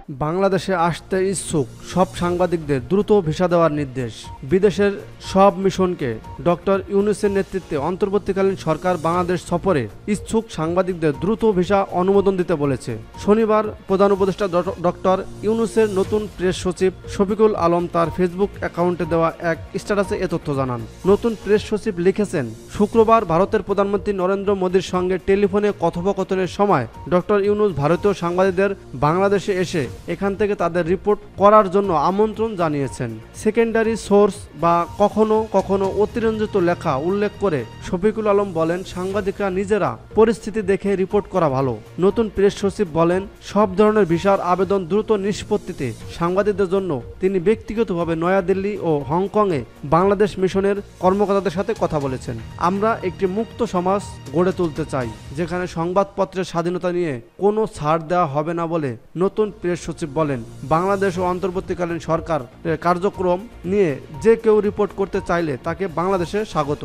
বাংলাদেশে আসতে ইচ্ছুক সব সাংবাদিকদের দ্রুত ভিসা দেওয়ার নির্দেশ। বিদেশের সব মিশনকে ডক্টর ইউনূসের নেতৃত্বে অন্তর্বর্তীকালীন সরকার বাংলাদেশ সফরে ইচ্ছুক সাংবাদিকদের দ্রুত ভিসা অনুমোদন দিতে বলেছে। শনিবার প্রধান উপদেষ্টা ডক্টর ইউনূসের নতুন প্রেস সচিব শফিকুল আলম তার ফেসবুক অ্যাকাউন্টে দেওয়া এক স্ট্যাটাসে এ তথ্য জানান। নতুন প্রেস সচিব লিখেছেন, শুক্রবার ভারতের প্রধানমন্ত্রী নরেন্দ্র মোদীর সঙ্গে টেলিফোনে কথোপকথনের সময় ডক্টর ইউনূস ভারতীয় সাংবাদিকদের বাংলাদেশে এসে এখান থেকে তাদের রিপোর্ট করার জন্য আমন্ত্রণ জানিয়েছেন। সেকেন্ডারি সোর্স বা কখনো কখনো অতিরঞ্জিত লেখা উল্লেখ করে শফিকুল আলম বলেন, সাংবাদিকরা নিজেরা পরিস্থিতি দেখে রিপোর্ট করা ভালো। নতুন প্রেস সচিব বলেন, সব ধরনের ভিসার আবেদন দ্রুত নিষ্পত্তিতে সাংবাদিকদের জন্য তিনি ব্যক্তিগতভাবে নয়াদিল্লি ও হংকংয়ে বাংলাদেশ মিশনের কর্মকর্তাদের সাথে কথা বলেছেন। আমরা একটি মুক্ত সমাজ গড়ে তুলতে চাই, যেখানে সংবাদপত্রের স্বাধীনতা নিয়ে কোনো ছাড় দেওয়া হবে না বলে নতুন প্রেস সচিব বলেন। বাংলাদেশ ও অন্তর্বর্তীকালীন সরকার কার্যক্রম নিয়ে যে কেউ রিপোর্ট করতে চাইলে তাকে বাংলাদেশে স্বাগত।